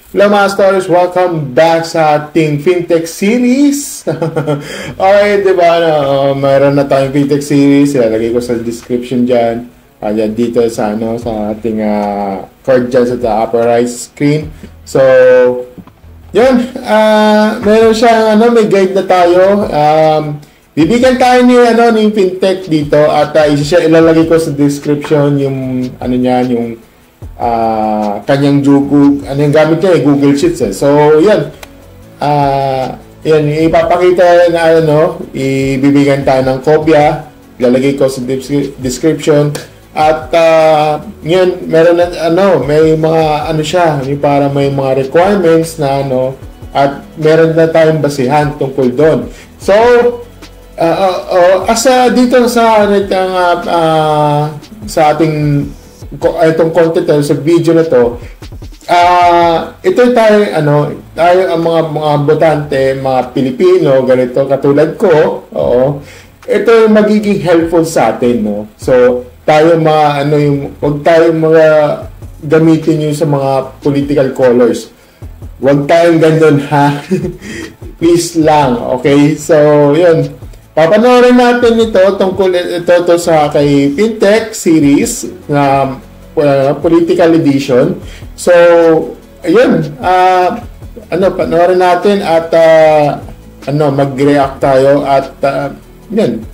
Hello mga stories, welcome back sa ating fintech series. Okay, di ba? Mayroon na tayong fintech series. Ilalagay ko sa description dyan. Dyan dito sa, sa ating card dyan sa the upper right screen. So, yun. Meron siyang may guide na tayo. Bibigyan tayo ni fintech dito at ilalagay ko sa description yung yung kanyang Google, yung gamit niya Google Sheets So, yan. Yan, ipapakita na ibibigyan tayo ng kopya. Ilalagay ko sa description. At yun, meron na may mga siya, para may mga requirements na at meron na tayong basihan tungkol doon. So, dito sa ating itong content sa video na to, ito tayo ang mga botante, mga Pilipino, ganito katulad ko, ito yung magiging helpful sa atin, So tayo wag tayo gamitin yung sa mga political colors. Wag tayong ganun, ha. Please lang, okay? So yun, papanoorin natin ito tungkol ito sa kay fintech series na political edition. So, ayun, panoorin natin at mag-react tayo at yun.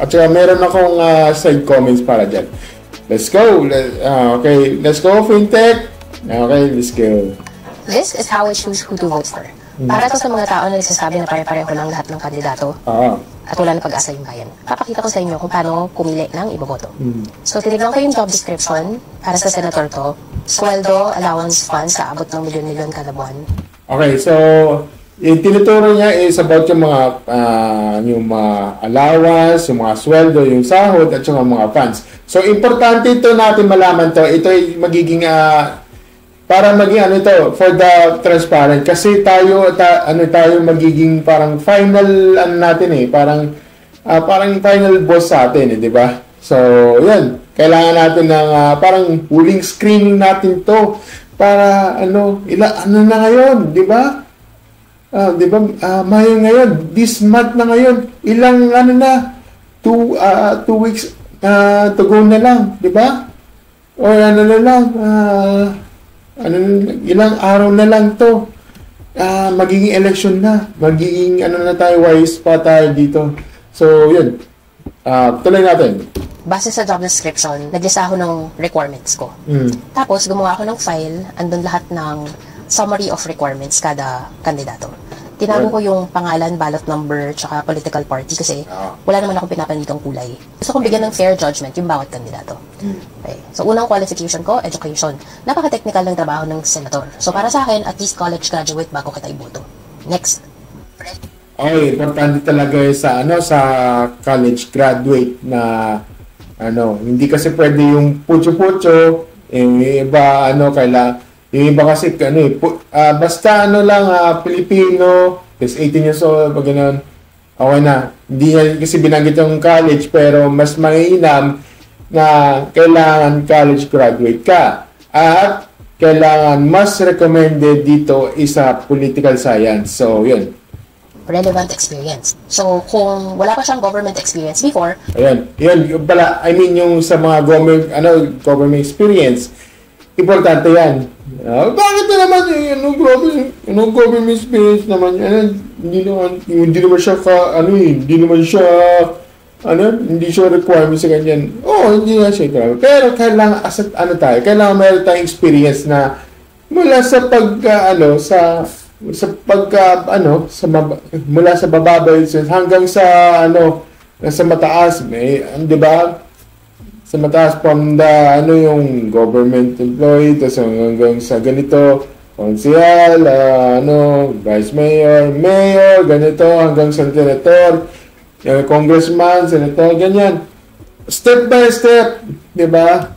At saka meron akong side comments para dyan. Let's go. Okay, let's go fintech. Okay, let's go. This is how I choose who to vote for. Para to sa mga tao na nagsasabi na pare-pareho lang lahat ng kandidato at wala na pag-asa yung bayan. Papakita ko sa inyo kung paano pumili ng iboboto. So, tinignan ko yung job description para sa senator to. Sweldo, allowance funds sa abot ng milyon-milyon kada buwan. Okay, so yung tinuturo niya is about yung mga allowance, yung mga sweldo, yung sahod, at yung mga funds. So, importante ito natin malaman to. Ito ay magiging para maging for the transparent kasi tayo magiging parang final natin parang final boss sa atin di ba? So yan, kailangan natin ng parang huling screening natin to para na ngayon, di ba? Di ba ngayon, this month na ngayon, ilang 2 weeks to go na lang, di ba? O ilang araw na lang to, magiging election na, magiging na tayo, wise pa tayo dito. So yun, tuloy natin. Base sa job description, naglista ako ng requirements ko. Tapos gumawa ako ng file, andun lahat ng summary of requirements kada kandidato. Tinago ko yung pangalan, ballot number, tsaka political party kasi wala naman akong pinapanitong kulay. Gusto kong bigyan ng fair judgment yung bawat kandidato. Okay. So, unang qualification ko, education. Napaka-technical ng trabaho ng senator. So, para sa akin, at least college graduate bago kita iboto. Next. Okay, importante talaga sa college graduate na hindi kasi pwede yung putyo-putyo, iba yung iba kasi basta Pilipino, is 18 years old, pag ganun, okay na. Hindi kasi binanggit yung college, pero mas mainam na kailangan college graduate ka. At kailangan mas recommended dito isa political science. So, yun. Relevant experience. So, kung wala pa siyang government experience before, yun pala, yung sa mga government experience, importante yan. Bakit na naman government experience naman hindi naman siya requirement sa ganyan. Hindi nga siya requirement. Pero kailangan kailangan meron tayong experience na mula sa mula sa bababa hanggang sa sa mataas, di ba? Sa mataas from yung government employee, tapos hanggang sa ganito, konsehal, vice mayor, mayor, ganito, hanggang sa senator, congressman, senator, ganyan. Step by step, di ba?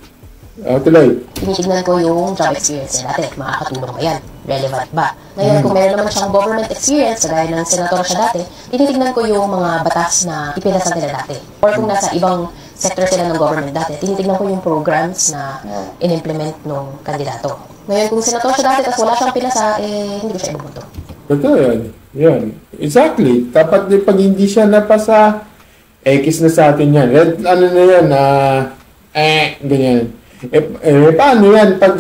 Tuloy. Tinitignan ko yung job experience niya dati. Makakatulong ba yan? Relevant ba? Ngayon, kung meron naman siyang government experience, gaya ng senator siya dati, tinitignan ko yung mga batas na ipinasa nila dati. Or kung nasa ibang sector sila ng government dati, tinitignan ko yung programs na in-implement ng kandidato. Ngayon, kung senator siya dati, tapos wala siyang pinasa, hindi ko siya ibubuto. Totoo yan. Yun. Exactly. Dapat pag hindi siya napasa, X na sa atin yan. Ano na yan, ganyan. Paano yan pag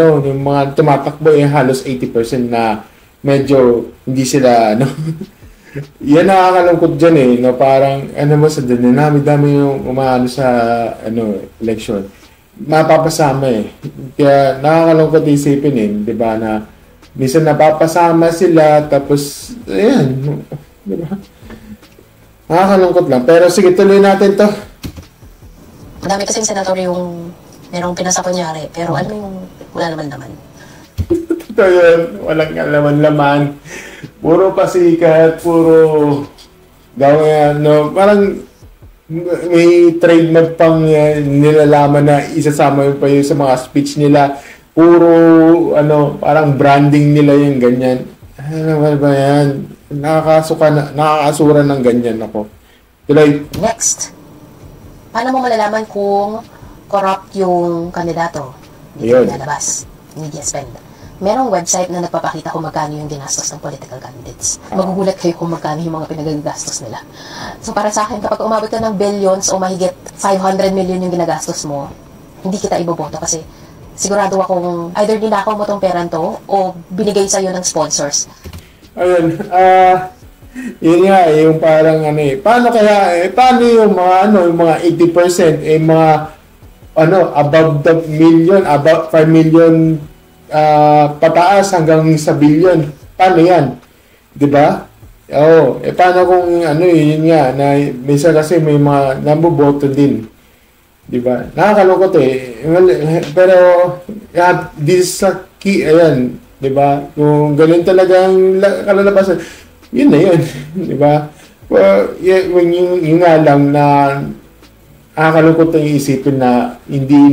yung mga tumatakbo halos 80% na medyo hindi sila yan nakakalungkot dyan no, parang sa dami yung umaano sa election mapapasama kaya nakakalungkot isipin di ba na minsan napapasama sila tapos ayan di ba nakakalungkot lang pero sige tuloy natin to. Madami kasing senator yung merong pinasa kunyari, pero ano yung wala naman. Ito yun, walang laman. Puro pasikat, puro gawin, parang may trademark pang nilalaman na isasama yun pa yun sa mga speech nila. Puro, parang branding nila yung ganyan. Ano ba yan? Nakakasura ng ganyan ako. Tuloy. Next. Paano mo malalaman kung corrupt yung kandidato? Hindi lalabas. Media spend. Merong website na nagpapakita kung magkano yung ginastos ng political candidates. Magugulat kayo kung magkano yung mga pinagagastos nila. So para sa akin, kapag umabot ka ng billions o mahigit 500 million yung ginagastos mo, hindi kita iboboto kasi sigurado akong either ninakaw mo tong perang to o binigay sa'yo ng sponsors. Ayun, yun nga, yung parang paano yung mga yung mga 80%, mga above the million, above 5 million pataas hanggang sa billion. Paano yan? 'Di ba? Paano kung yun nga, na minsan kasi may mga naboboto din. 'Di ba? Nakakalungkot pero this is key, ayan, 'di ba? Kung ganun talagang kalalabasan, yun na yun, di ba? Well, yung nga lang na nakakalungkot na isipin na hindi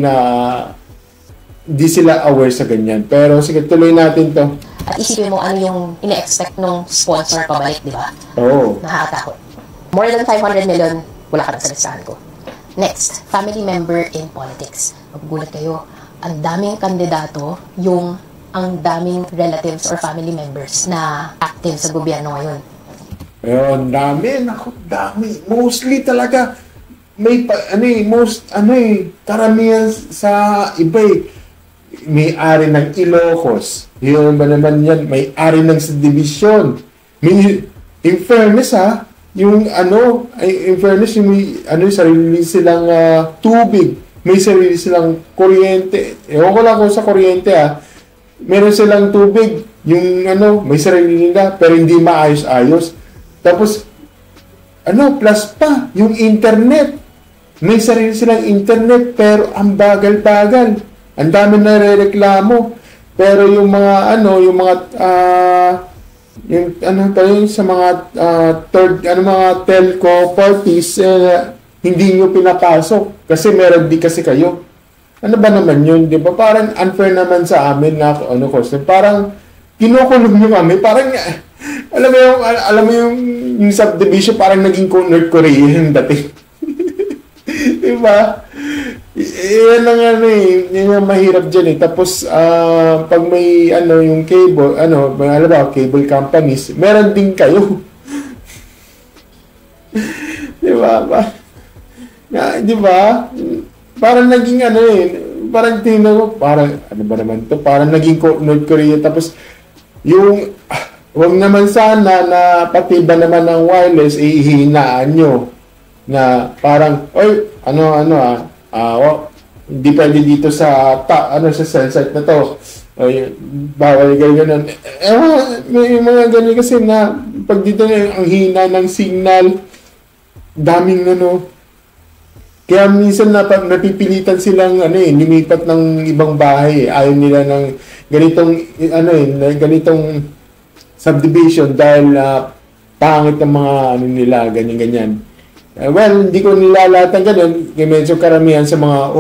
sila aware sa ganyan. Pero sige, tuloy natin to. At isipin mo ano yung ine-expect ng sponsor pabalik, di ba? Oo. Nakakatakot. More than 500 million, wala ka na sa listahan ko. Next, family member in politics. Magugulat kayo, ang daming kandidato ang daming relatives or family members na active sa gobyerno ngayon. Dami. Mostly talaga may karamihan sa iba may-ari ng Ilocos. Yun ba naman yan? May-ari ng subdivision. In fairness in fairness sarili silang tubig. May sarili silang kuryente. Ewan ko lang kung sa kuryente meron silang tubig, yung may sarili nila, pero hindi maayos-ayos. Tapos, plus pa, yung internet. May sarili silang internet, pero ang bagal-bagal. Ang dami na re-reklamo. Pero yung mga, sa mga mga telco parties, hindi nyo pinapasok. Kasi meron di kasi kayo. Ano ba naman yun, di ba? Parang unfair naman sa amin na parang kinukulong nyo kami. Parang, alam mo yung subdivision, parang naging North Korea yung dati. Di ba? Yan ang yun yung mahirap dyan Tapos, pag may, yung cable, cable companies, meron din kayo. Di ba? Di ba? Parang naging parang tingnan ko, parang, ano ba naman to? Parang naging North Korea. Tapos, yung, huwag naman sana na pati ba naman ng wireless, ihinaan nyo. Na parang, hindi pwede dito sa, sa cell site na to. Bawal ganyan. May mga ganyan kasi na, pag dito ang hina ng signal, daming kaya minsan napipilitan silang lumipat ng ibang bahay. Ayaw nila ng ganitong subdivision dahil pangit ang mga nila, ganyan. Well, hindi ko nilalatan ganun. Medyo karamihan sa mga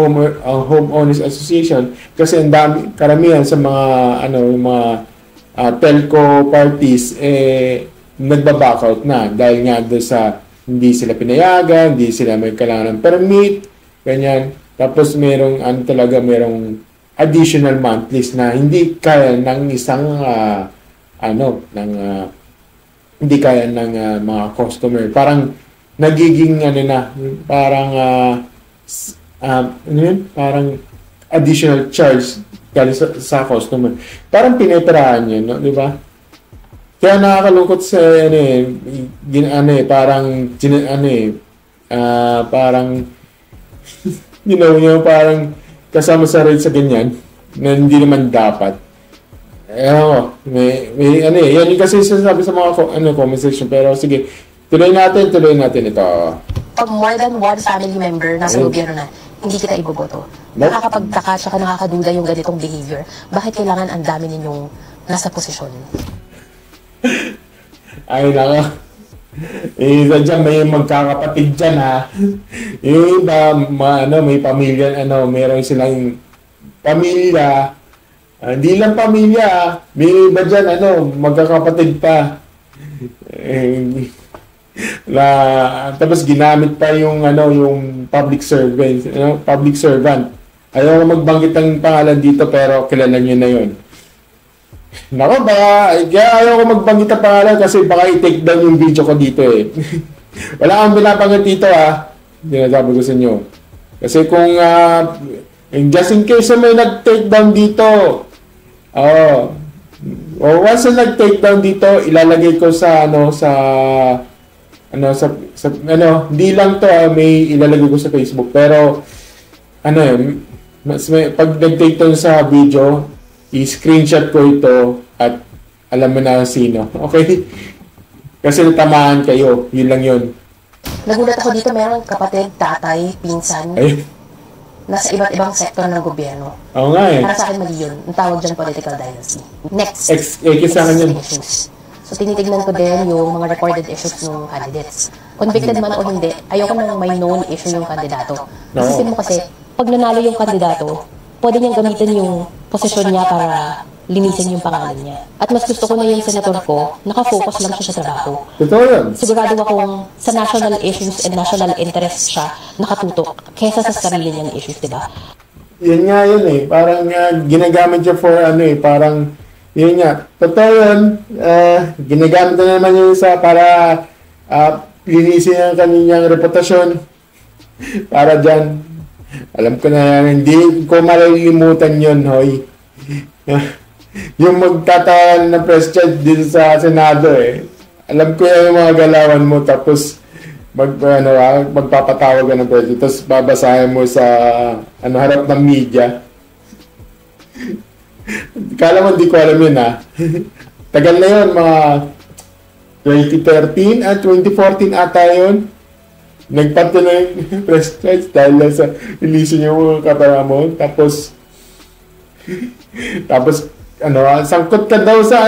homeowners association kasi ang dami karamihan sa mga mga telco parties nagba-back out na dahil nga doon sa hindi sila pinayagan, hindi sila may kailangan ng permit, ganyan. Tapos merong additional monthlies na hindi kaya ng isang hindi kaya ng mga customer. Parang nagiging parang parang additional charge galing sa customer. Parang pineperahan yun, no? Di ba? Kaya nakakalungkot sa parang yung parang kasama sa rate sa ganyan na hindi naman dapat. Yan yung kasi sasabi sa mga comment section. Pero sige, tuloy natin ito. Pag more than one family member nasa gobyerno na, hindi kita iboboto. Nakakapagtaka at nakakaduda yung ganitong behavior. Bakit kailangan ang dami ninyong nasa posisyon? Ay, naka. Sadya may magkakapatid dyan, ha. Yung iba, may pamilya, meron silang pamilya. Hindi lang pamilya, may iba dyan, magkakapatid pa. Tapos ginamit pa yung public servant. Ayaw ko magbanggit ng pangalan dito pero kilala niyo na yun. Nako ba, ayaw ko magbanggit ang pangalan kasi baka i-take down yung video ko dito eh. Wala akong binabanggit dito sinasabi ko sa inyo. Kasi kung just in case may nag-take down dito, once na nag-take down dito, ilalagay ko hindi lang to may ilalagay ko sa Facebook pero pag nag-take down sa video, i-screenshot ko ito at alam mo na sino. Okay? Kasi natamaan kayo. Yun lang yun. Nagulat ako dito, merong kapatid, tatay, pinsan, nasa iba't ibang sektor ng gobyerno. Oo nga Para sa akin mali yun. Ang tawag dyan political dynasty. Next. Sa akin yun. So, tinitignan ko din yung mga recorded issues ng candidates. Convicted man o hindi, ayoko nang may known issue yung kandidato. Isipin mo kasi, pag nanalo yung kandidato, pwede niyang gamitin yung posisyon niya para linisin yung pangalan niya. At mas gusto ko na yung senator ko, nakafocus lang siya sa trabaho. Totoo yan. Sigurado akong sa national issues and national interests siya nakatutok kesa sa sarili niyang issues, di ba? Yan nga yun Parang ginagamit siya for parang yun nga. Totoo yun. Ginagamit na naman yun para linisin ang kanyang reputasyon. Para dyan. Alam ko na yan. Hindi ko malilimutan yun, hoy. Yung magtatawan ng president dito sa Senado Alam ko yung mga galawan mo tapos magpapatawag ka ng president tapos babasahin mo sa harap ng media. Kala mo hindi ko alam yun Tagal na yun, mga 2013 at 2014 ata yun. Nagpato na yung president dahil sa release yung katara mo. Tapos sangkot ka daw sa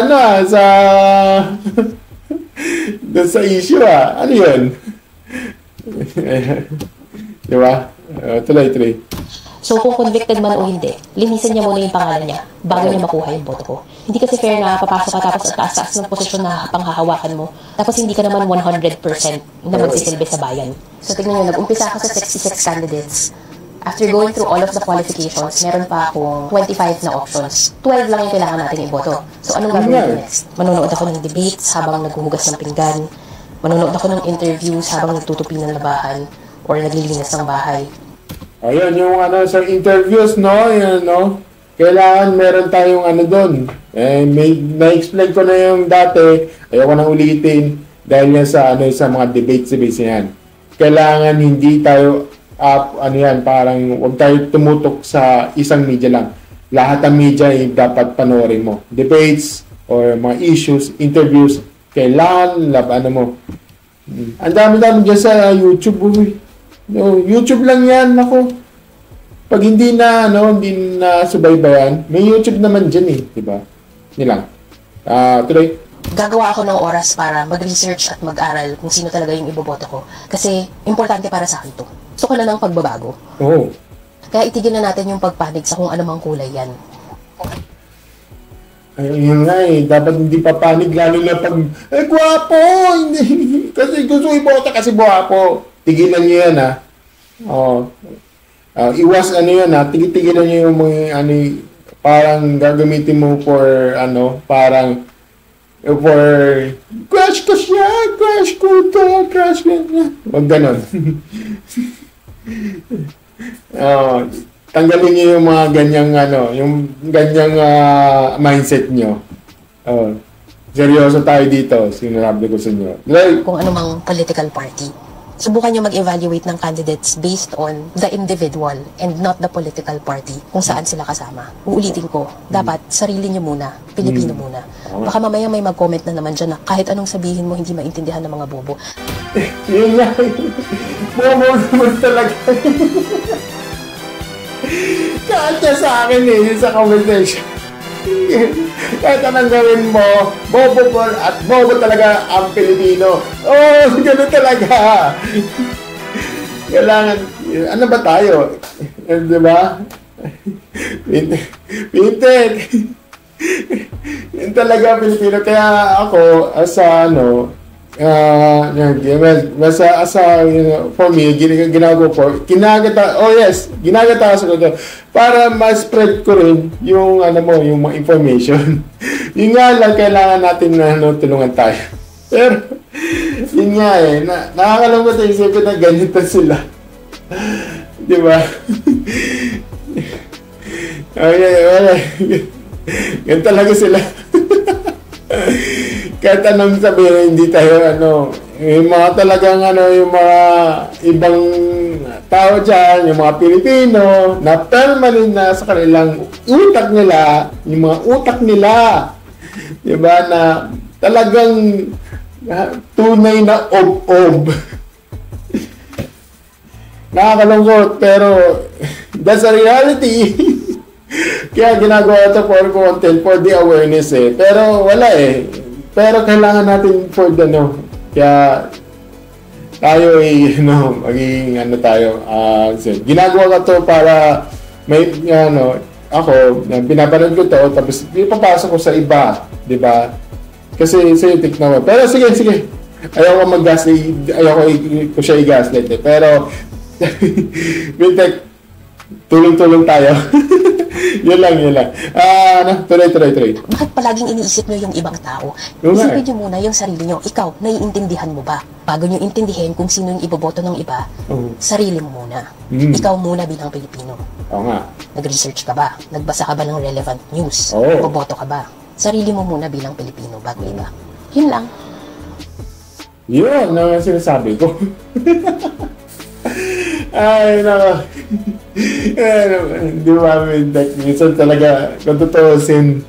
doon sa issue Ano yun? Diba? Tuloy. So kung convicted man o hindi, linisin niya muna yung pangalan niya bago niya makuha yung boto ko. Hindi kasi fair na papasok ka tapos at taas-taas ng posisyon na panghahawakan mo. Tapos hindi ka naman 100% na magsisilbi sa bayan. So tignan niyo, nag-umpisa ako sa 66 candidates. After going through all of the qualifications, meron pa akong 25 na options. 12 lang yung kailangan natin iboto. So anong gagawin ko next? Manonood ako ng debates habang naghuhugas ng pinggan. Manonood ako ng interviews habang nagtutupi ng labahan or naglilinis ng bahay. Ayun, yung sa interviews, kailangan meron tayong doon. Na-explain ko na yung dati, ayoko nang ulitin dahil yan sa mga debates yan. Kailangan hindi tayo parang huwag tayo tumutok sa isang media lang. Lahat ng media dapat panoorin mo. Debates or mga issues, interviews, kailangan mo. Ang dami-dami dyan sa YouTube. YouTube lang yan, Pag hindi na subaybayan, may YouTube naman dyan diba? Yun lang. Tuloy. Gagawa ako ng oras para mag-research at mag-aral kung sino talaga yung iboboto ko. Kasi, importante para sa akin to. Gusto ko na ng pagbabago. Oo. Kaya itigil na natin yung pagpanig sa kung anumang kulay yan. Ayun nga dapat hindi papanig lalo na pag, gwapo! Kasi gusto iboto kasi gwapo. Tigilan nyo yan Iwas ano yun tigil-tigilan nyo yung mga ano, parang gagamitin mo for ano, parang for crush ko siya, crush ko to, crush ko siya. Wag ganon. Tanggalin nyo yung mga ganyang ano, yung ganyang mindset nyo. Seryoso tayo dito, sinasabi ko sa inyo. Like, kung anumang political party. Subukan nyo mag-evaluate ng candidates based on the individual and not the political party kung saan sila kasama. Uulitin ko, dapat sarili nyo muna, Pilipino muna. Baka mamaya may mag-comment na naman dyan na kahit anong sabihin mo, hindi maintindihan ng mga bobo. Yun nga, bobo naman talaga. Kahit sa akin sa conversation. Kahit anong gawin mo, bobo po at bobo talaga ang Pilipino. Gano'n talaga. Kailangan, ano ba tayo? Diba? Pintek. Yan talaga Pilipino. Kaya ako, asa ano, for me, ginagawa ko, ginagata ko to para ma-spread ko rin yung ano mo, yung mga information. Yun nga lang, kailangan natin na tulungan tayo. Pero yun nga nakakalungkot isipin na ganito sila. Di ba? Okay. Yan talaga sila. Kahit anong sabihin, hindi tayo yung mga talagang yung mga ibang tao dyan, yung mga Pilipino na permanent na sa kanilang utak nila, yung mga utak nila, diba, na talagang tunay na ob-ob. Nakakalungkot, pero that's a reality. Kaya ginagawa ito for content, for the awareness Pero wala Pero kailangan natin for the Kaya tayo maging tayo. Ginagawa ko to para may ako, pinapanood ko to, tapos ipapasok ko sa iba, di ba? Kasi sa tik naman. Pero sige. Ayaw ko mag-gaslight, ayaw ko siya i-gaslight Pero Bintek, tulong-tulong tayo. Yun lang. Tuloy. Bakit palaging iniisip nyo yung ibang tao? Isipin nyo muna yung sarili nyo. Ikaw, naiintindihan mo ba? Bago nyo intindihin kung sino yung iboboto ng iba, sarili mo muna. Ikaw muna bilang Pilipino. Oo nga. Nag-research ka ba? Nagbasa ka ba ng relevant news? Iboboto ka ba? Sarili mo muna bilang Pilipino bago iba. Yun lang. Yun ang sinasabi ko. Ay, nako. Di ba, minsan talaga, kung tutuusin,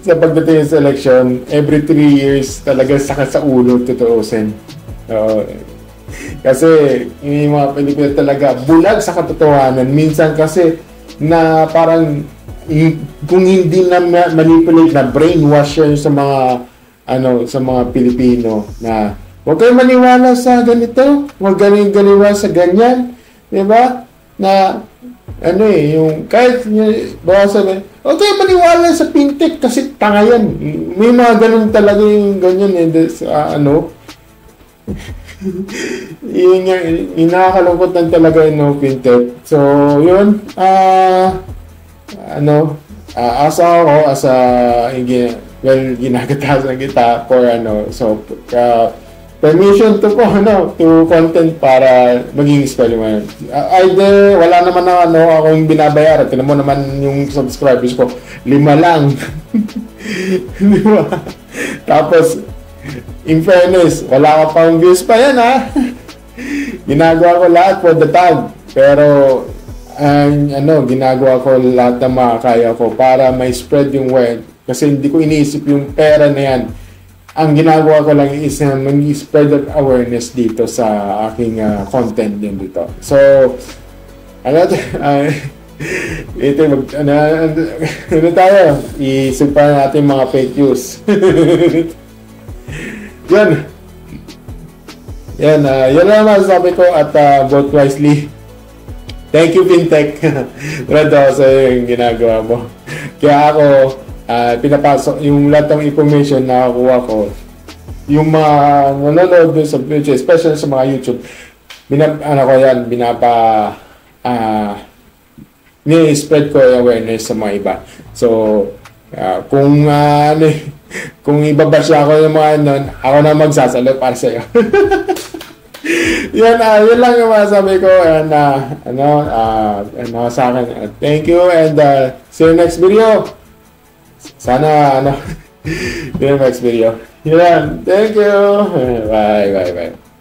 sa pagdating sa election, every 3 years talaga sakit sa ulo tutuusin. Kasi yung mga Pilipino talaga bulag sa katotohanan. Minsan kasi na parang kung hindi na manipulate, na brainwash yun sa mga sa mga Pilipino na huwag kayo maniwala sa ganito, huwag maniwala sa ganyan. Diba? Na, yung, kahit, baka sabi, huwag kayo maniwala sa Pintek kasi tanga yan. May mga ganun talaga yung ganyan yun nga, inakalungkot lang talaga yung Pintek. So, yun, asa ako, ginagatasan kita for permission to content para maging experiment. Either wala naman akong binabayaran. Tignan mo naman yung subscribers ko, 5 lang. Diba? Tapos in fairness, wala ka pang views pa yan Ginagawa ko lahat for the tag. Pero ginagawa ko lahat na makakaya ko para may spread yung word. Kasi hindi ko iniisip yung pera na yan. Ang ginagawa ko lang is mag-spread of awareness dito sa aking content din dito. So, tayo? Isumpa natin mga fake news. Yan. Yan naman sabi ko at vote wisely. Thank you, Pintek. Wala daw sa yung ginagawa mo. Kaya ako, pinapasok yung lahat ng information na nakuha ko, yung mga nanonood sa YouTube, especially sa mga YouTube, ni-spread ko yung awareness sa mga iba. So, kung kung ibabash ako yung mga nun, ako na magsasalot para sa'yo. Yun lang yung masabi ko. And, sa akin. Thank you and see you next video. Sana, see you next video. Yun. Thank you. Bye.